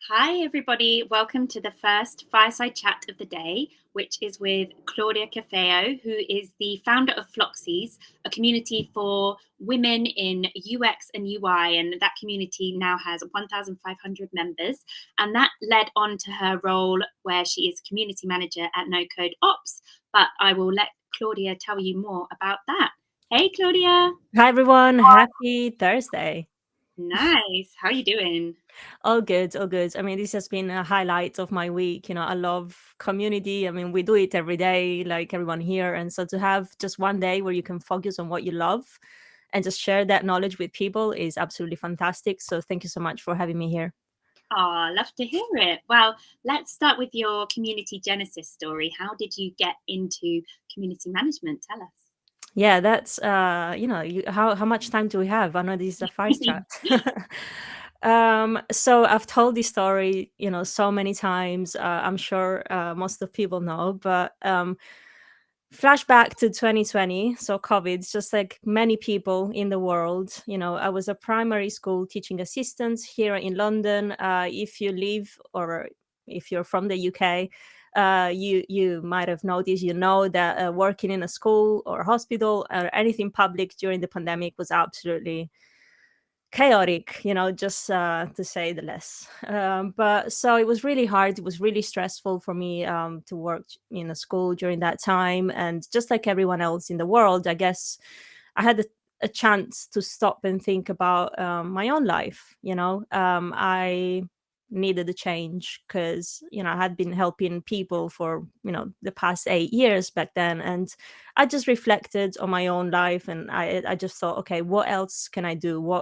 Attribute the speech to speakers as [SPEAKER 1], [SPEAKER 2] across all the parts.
[SPEAKER 1] Hi, everybody. Welcome to the first fireside chat of the day, which is with Claudia Cafeo, who is the founder of Floxies, a community for women in UX and UI. And that community now has 1,500 members. And that led on to her role where she is community manager at NoCodeOps. But I will let Claudia tell you more about that. Hey, Claudia.
[SPEAKER 2] Hi everyone, happy Thursday.
[SPEAKER 1] Nice. How are you doing?
[SPEAKER 2] All good, all good. I mean, this has been a highlight of my week. I love community. I mean, we do it every day, like everyone here. And so to have just one day where you can focus on what you love and just share that knowledge with people is absolutely fantastic. So thank you so much for having me here.
[SPEAKER 1] Oh, love to hear it. Well, let's start with your community genesis story. How did you get into community management? Tell us.
[SPEAKER 2] Yeah, that's how much time do we have? I know this is a first chat. So I've told this story, so many times. I'm sure most of people know, but flashback to 2020, so COVID, just like many people in the world. I was a primary school teaching assistant here in London. If you live or if you're from the UK, you might have noticed, that working in a school or hospital or anything public during the pandemic was absolutely chaotic, just to say the less. But so it was really hard. It was really stressful for me to work in a school during that time. And just like everyone else in the world, I guess I had a chance to stop and think about my own life. I needed a change because I had been helping people for the past 8 years back then, and I just reflected on my own life, and I just thought, okay, what else can I do?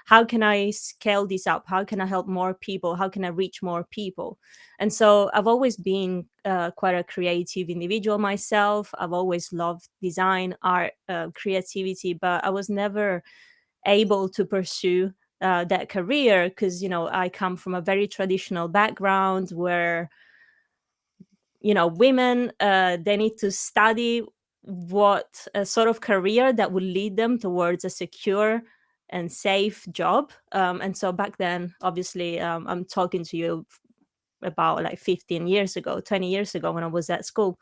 [SPEAKER 2] How can I scale this up? How can I help more people? How can I reach more people? And so I've always been quite a creative individual myself. I've always loved design, art, creativity, but I was never able to pursue that career because I come from a very traditional background where women, they need to study what a sort of career that would lead them towards a secure and safe job. And so back then, obviously, I'm talking to you about like 15 years ago, 20 years ago, when I was at school.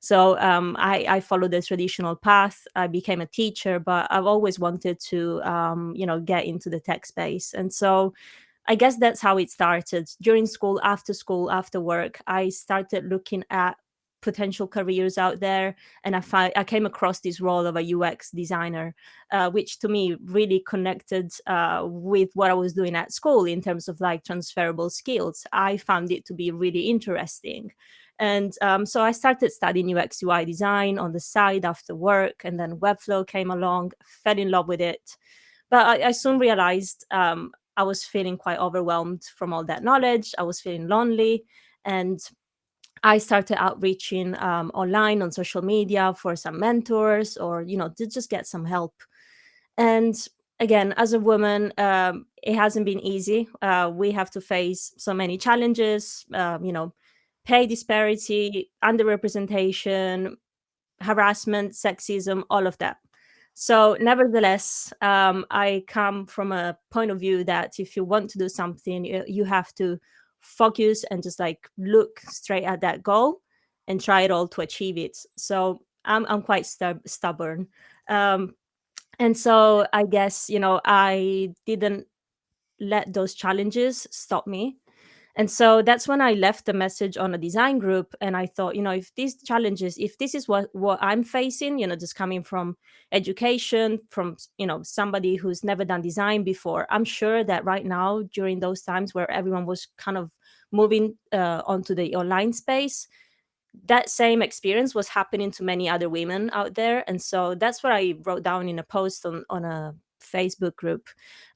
[SPEAKER 2] So I followed the traditional path. I became a teacher, but I've always wanted to get into the tech space. And so I guess that's how it started. During school, after work, I started looking at potential careers out there, and I came across this role of a UX designer, which to me really connected with what I was doing at school in terms of like transferable skills. I found it to be really interesting. And so I started studying UX UI design on the side after work, and then Webflow came along, fell in love with it. But I soon realized I was feeling quite overwhelmed from all that knowledge. I was feeling lonely. And I started outreaching online on social media for some mentors or, to just get some help. And again, as a woman, it hasn't been easy. We have to face so many challenges, pay disparity, underrepresentation, harassment, sexism, all of that. So, nevertheless, I come from a point of view that if you want to do something, you have to focus and just like look straight at that goal and try it all to achieve it. So, I'm quite stubborn. Um, and so, I guess, I didn't let those challenges stop me. And so that's when I left a message on a design group, and I thought, if these challenges, if this is what I'm facing, just coming from education, from somebody who's never done design before, I'm sure that right now during those times where everyone was kind of moving onto the online space, that same experience was happening to many other women out there. And so that's what I wrote down in a post on a Facebook group.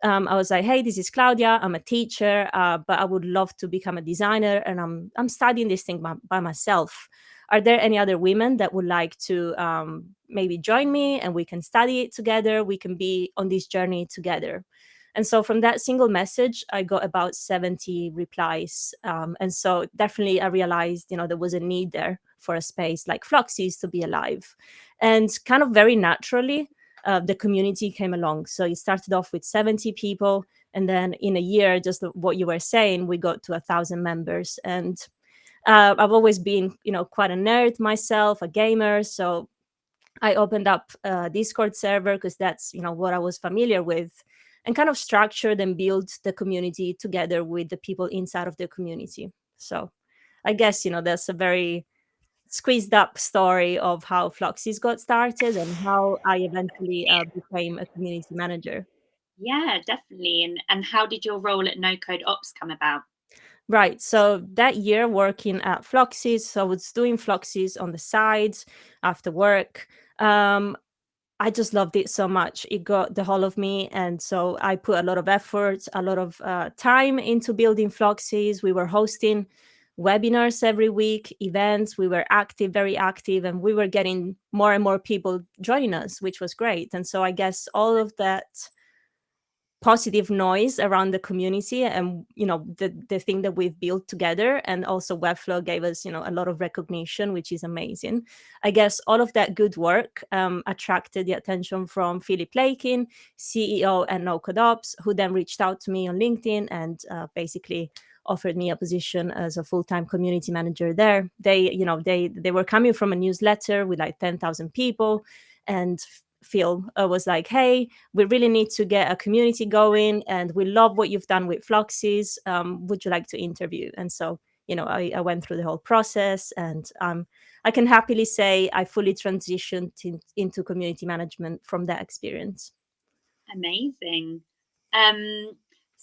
[SPEAKER 2] I was like, hey, this is Claudia. I'm a teacher, but I would love to become a designer, and I'm studying this thing by myself. Are there any other women that would like to maybe join me, and we can study it together? We can be on this journey together. And so from that single message, I got about 70 replies. And so definitely I realized, there was a need there for a space like Floxies to be alive. And kind of very naturally, the community came along. So it started off with 70 people. And then in a year, just what you were saying, we got to 1,000 members. And I've always been, quite a nerd myself, a gamer. So I opened up a Discord server because that's, what I was familiar with, and kind of structured and built the community together with the people inside of the community. So I guess, that's a very squeezed up story of how Floxies got started and how I eventually became a community manager.
[SPEAKER 1] Yeah, definitely. And how did your role at NoCodeOps come about?
[SPEAKER 2] Right. So that year working at Floxies, so I was doing Floxies on the side after work. I just loved it so much. It got the whole of me. And so I put a lot of effort, a lot of time into building Floxies. We were hosting webinars every week, events. We were active, very active, and we were getting more and more people joining us, which was great. And so I guess all of that positive noise around the community and the thing that we've built together, and also Webflow gave us a lot of recognition, which is amazing. I guess all of that good work attracted the attention from Philip Lakin, CEO at NoCodeOps, who then reached out to me on LinkedIn and basically offered me a position as a full-time community manager there. They were coming from a newsletter with like 10,000 people, and Phil was like, hey, we really need to get a community going, and we love what you've done with Floxies. Would you like to interview? And so, I went through the whole process, and I can happily say I fully transitioned into community management from that experience.
[SPEAKER 1] Amazing.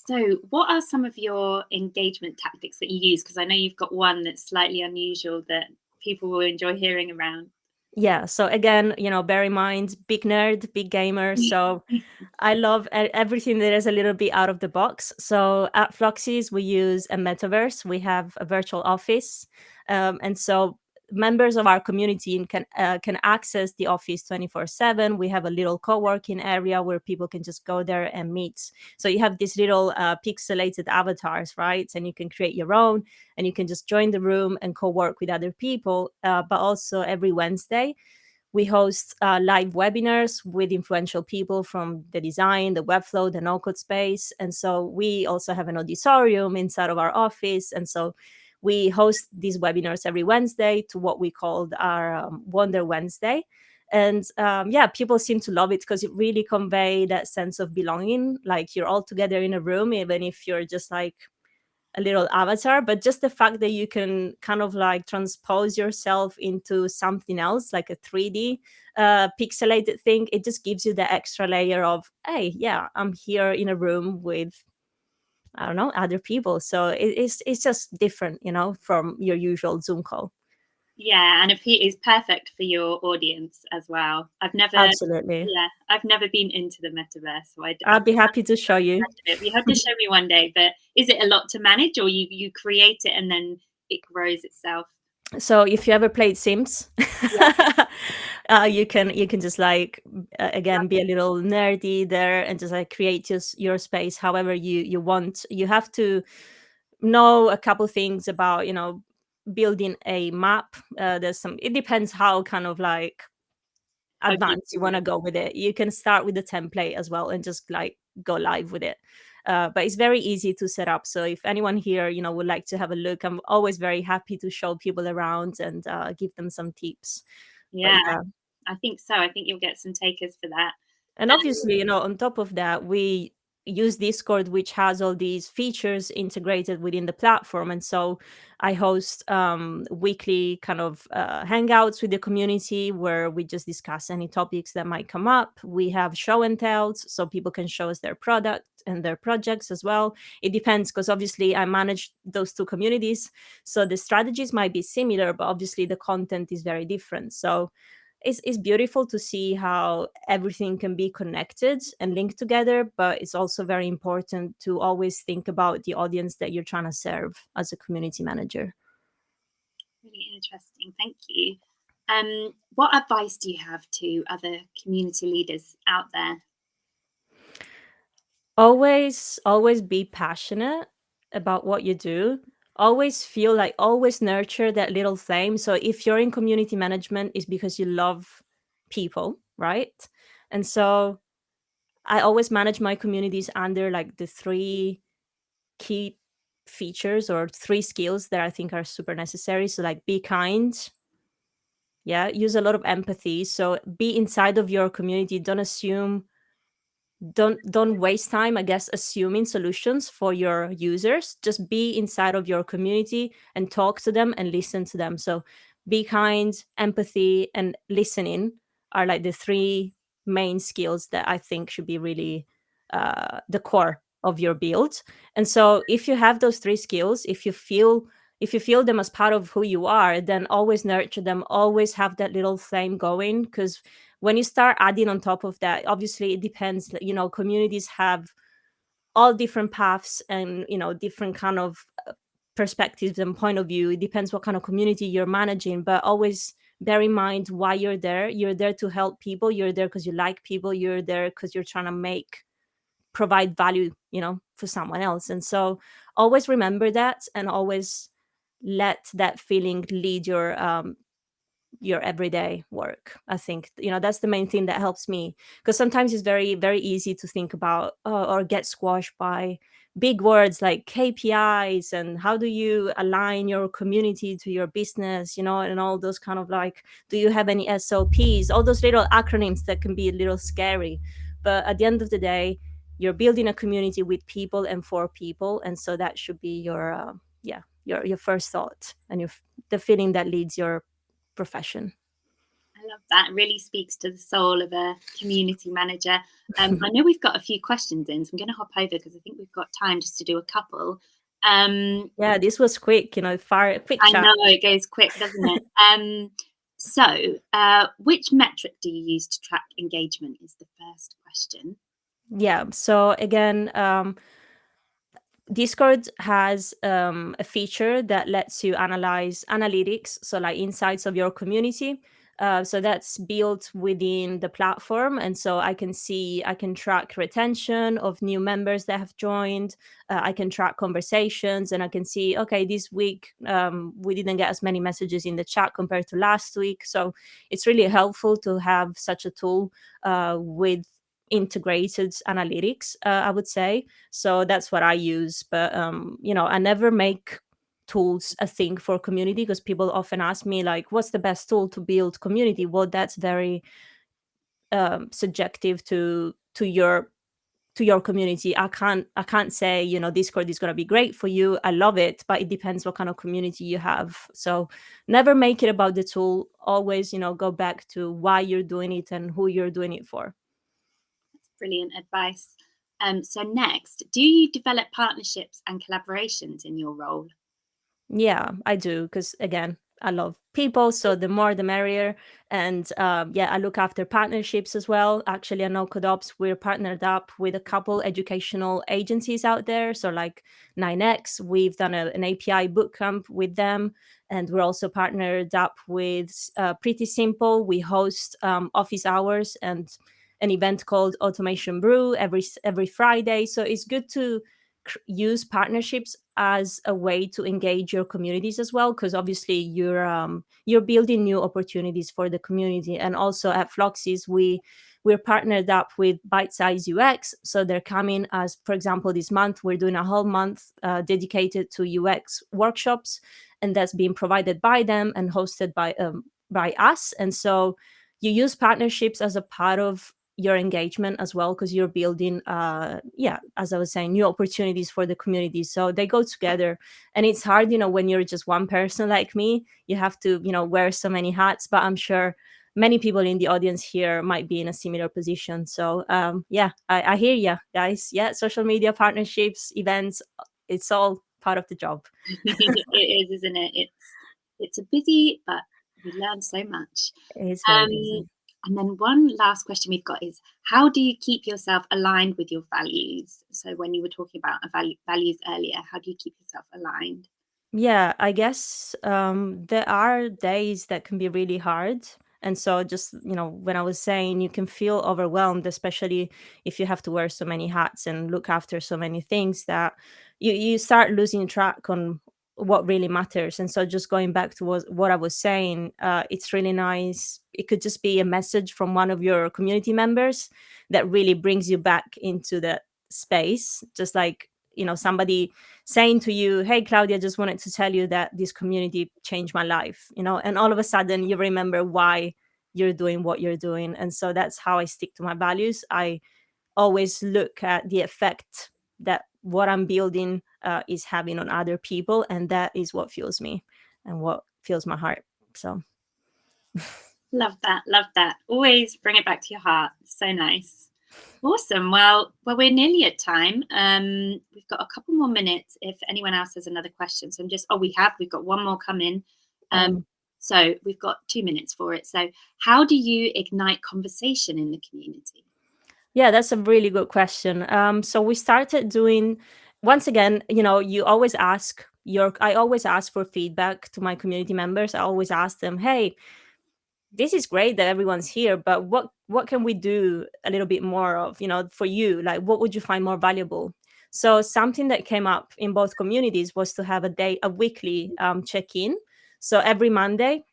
[SPEAKER 1] So what are some of your engagement tactics that you use? Because I know you've got one that's slightly unusual that people will enjoy hearing around.
[SPEAKER 2] Yeah. So again, bear in mind, big nerd, big gamer. So I love everything that is a little bit out of the box. So at Floxies, we use a metaverse. We have a virtual office, and so members of our community can access the office 24/7. We have a little co-working area where people can just go there and meet. So you have these little pixelated avatars, right? And you can create your own, and you can just join the room and co-work with other people. But also every Wednesday, we host live webinars with influential people from the design, the Webflow, the no-code space. And so we also have an auditorium inside of our office. And so we host these webinars every Wednesday to what we called our Wonder Wednesday. And yeah, people seem to love it because it really convey that sense of belonging. Like you're all together in a room, even if you're just like a little avatar, but just the fact that you can kind of like transpose yourself into something else, like a 3D pixelated thing, it just gives you the extra layer of, hey, yeah, I'm here in a room with, I don't know, other people. So it's just different, from your usual Zoom call.
[SPEAKER 1] Yeah, and it is perfect for your audience as well.
[SPEAKER 2] Absolutely.
[SPEAKER 1] I've never been into the metaverse, so
[SPEAKER 2] I'd be happy to show you.
[SPEAKER 1] you have to show me one day. But is it a lot to manage, or you create it and then it grows itself?
[SPEAKER 2] So if you ever played Sims,
[SPEAKER 1] Yeah,
[SPEAKER 2] you can just like again be a little nerdy there and just like create your space however you want. You have to know a couple things about building a map. There's some, it depends how kind of like
[SPEAKER 1] how deep
[SPEAKER 2] advanced you
[SPEAKER 1] is
[SPEAKER 2] want
[SPEAKER 1] it?
[SPEAKER 2] to go with it. You can start with the template as well and just like go live with it. But it's very easy to set up. So if anyone here, would like to have a look, I'm always very happy to show people around and give them some tips. But
[SPEAKER 1] Yeah,
[SPEAKER 2] yeah.
[SPEAKER 1] I think so. I think you'll get some takers for that.
[SPEAKER 2] And obviously, on top of that, we use Discord, which has all these features integrated within the platform. And so I host weekly kind of hangouts with the community where we just discuss any topics that might come up. We have show and tells, so people can show us their product and their projects as well. It depends because obviously I manage those two communities. So the strategies might be similar, but obviously the content is very different. So it's beautiful to see how everything can be connected and linked together, but it's also very important to always think about the audience that you're trying to serve as a community manager.
[SPEAKER 1] Really interesting. Thank you. What advice do you have to other community leaders out there?
[SPEAKER 2] Always be passionate about what you do. Always feel like, always nurture that little flame. So if you're in community management, it's because you love people, right? And so I always manage my communities under like the three key features or three skills that I think are super necessary. So like be kind, yeah, use a lot of empathy. So be inside of your community. Don't assume, don't waste time, I guess, assuming solutions for your users. Just be inside of your community and talk to them and listen to them. So be kind, empathy, and listening are like the three main skills that I think should be really the core of your build. And so if you have those three skills, if you feel them as part of who you are, then always nurture them, always have that little flame going. Because when you start adding on top of that, obviously it depends, you know, communities have all different paths and, you know, different kind of perspectives and point of view. It depends what kind of community you're managing, but always bear in mind why you're there. You're there to help people, you're there because you like people, you're there because you're trying to provide value, you know, for someone else. And so always remember that, and always let that feeling lead your everyday work. I think, you know, that's the main thing that helps me, because sometimes it's very, very easy to think about or get squashed by big words like KPIs and how do you align your community to your business, you know, and all those kind of like, do you have any SOPs, all those little acronyms that can be a little scary. But at the end of the day, you're building a community with people and for people, and so that should be your your first thought and the feeling that leads your profession.
[SPEAKER 1] I love that. It really speaks to the soul of a community manager. I know we've got a few questions in, so I'm going to hop over because I think we've got time just to do a couple.
[SPEAKER 2] Yeah, this was quick, you know, quick
[SPEAKER 1] I
[SPEAKER 2] chat.
[SPEAKER 1] know it goes quick, doesn't it? Which metric do you use to track engagement is the first question.
[SPEAKER 2] Yeah. So again, Discord has a feature that lets you analyze analytics, so like insights of your community. So that's built within the platform, and so I can track retention of new members that have joined. I can track conversations, and I can see, okay, this week we didn't get as many messages in the chat compared to last week. So it's really helpful to have such a tool with integrated analytics, I would say. So that's what I use. But you know, I never make tools a thing for community, because people often ask me like, what's the best tool to build community? Well, that's very subjective to your community. I can't say, you know, Discord is going to be great for you. I love it, but it depends what kind of community you have. So never make it about the tool. Always, you know, go back to why you're doing it and who you're doing it for.
[SPEAKER 1] That's brilliant advice. So next, do you develop partnerships and collaborations in your role?
[SPEAKER 2] Yeah, I do. Because again, I love people, so the more the merrier. And yeah, I look after partnerships as well. Actually, at NoCodeOps, we're partnered up with a couple educational agencies out there. So like 9X, we've done an API bootcamp with them, and we're also partnered up with Pretty Simple. We host office hours and an event called Automation Brew every Friday. So it's good to use partnerships as a way to engage your communities as well, because obviously you're building new opportunities for the community. And also at Floxies, we're partnered up with Bite Size UX, so they're coming. As for example, this month we're doing a whole month dedicated to UX workshops, and that's being provided by them and hosted by us. And so you use partnerships as a part of your engagement as well, because you're building yeah, as I was saying, new opportunities for the community. So they go together. And it's hard, you know, when you're just one person like me, you have to, you know, wear so many hats. But I'm sure many people in the audience here might be in a similar position. So yeah, I hear you guys. Yeah, social media partnerships, events, it's all part of the job.
[SPEAKER 1] It is, isn't it? It's a busy, but we learn so much.
[SPEAKER 2] It's very
[SPEAKER 1] Um,
[SPEAKER 2] busy.
[SPEAKER 1] and then one last question we've got is, how do you keep yourself aligned with your values? So when you were talking about values earlier, how do you keep yourself aligned?
[SPEAKER 2] Yeah, I guess there are days that can be really hard. And so, just, you know, when I was saying you can feel overwhelmed, especially if you have to wear so many hats and look after so many things, that you start losing track on what really matters. And so just going back to what I was saying, it's really nice. It could just be a message from one of your community members that really brings you back into that space. Just like, somebody saying to you, hey, Claudia, just wanted to tell you that this community changed my life, and all of a sudden you remember why you're doing what you're doing. And so that's how I stick to my values. I always look at the effect that what I'm building is having on other people, and that is what fuels me and what fuels my heart. So
[SPEAKER 1] Love that. Love that. Always bring it back to your heart. So nice. Awesome. Well, we're nearly at time. We've got a couple more minutes if anyone else has another question. So we've got one more come in. So we've got 2 minutes for it. So how do you ignite conversation in the community?
[SPEAKER 2] Yeah, that's a really good question. So we started doing, once again, you always ask I always ask for feedback to my community members. I always ask them, hey, this is great that everyone's here, but what can we do a little bit more of, for you? Like, what would you find more valuable? So something that came up in both communities was to have a weekly check-in. So every Monday,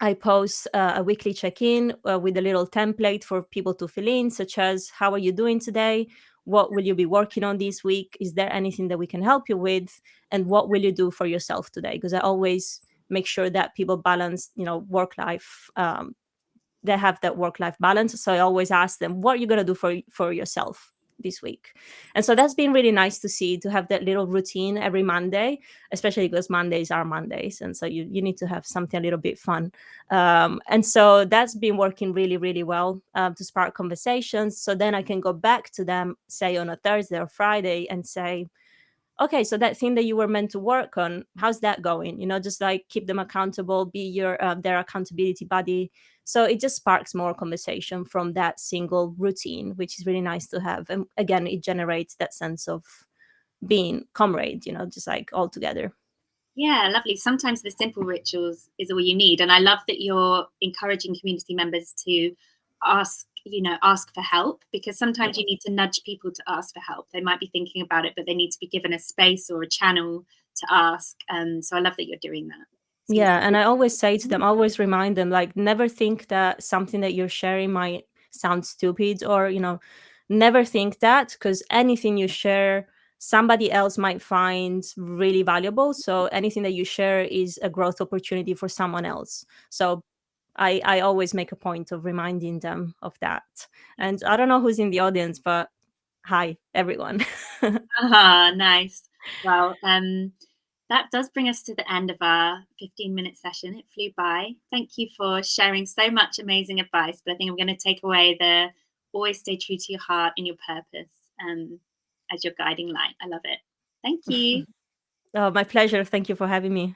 [SPEAKER 2] I post a weekly check-in with a little template for people to fill in, such as, how are you doing today? What will you be working on this week? Is there anything that we can help you with? And what will you do for yourself today? Because I always make sure that people balance, work life. They have that work-life balance. So I always ask them, what are you going to do for yourself this week? And so that's been really nice to see, to have that little routine every Monday, especially because Mondays are Mondays. And so you need to have something a little bit fun. And so that's been working really, really well to spark conversations. So then I can go back to them, say on a Thursday or Friday, and say, okay, so that thing that you were meant to work on, how's that going? Just like keep them accountable, be their accountability buddy. So it just sparks more conversation from that single routine, which is really nice to have. And again, it generates that sense of being comrade, just like all together.
[SPEAKER 1] Yeah, lovely. Sometimes the simple rituals is all you need. And I love that you're encouraging community members to ask for help, because sometimes you need to nudge people to ask for help. They might be thinking about it, but they need to be given a space or a channel to ask. So I love that you're doing that.
[SPEAKER 2] Yeah, and I always say to them, I always remind them, like, never think that something that you're sharing might sound stupid, or, never think that, because anything you share, somebody else might find really valuable. So anything that you share is a growth opportunity for someone else. So I always make a point of reminding them of that. And I don't know who's in the audience, but hi, everyone.
[SPEAKER 1] Nice. Well, that does bring us to the end of our 15-minute session. It flew by. Thank you for sharing so much amazing advice. But I think I'm going to take away the always stay true to your heart and your purpose as your guiding light. I love it. Thank you.
[SPEAKER 2] Oh, my pleasure. Thank you for having me.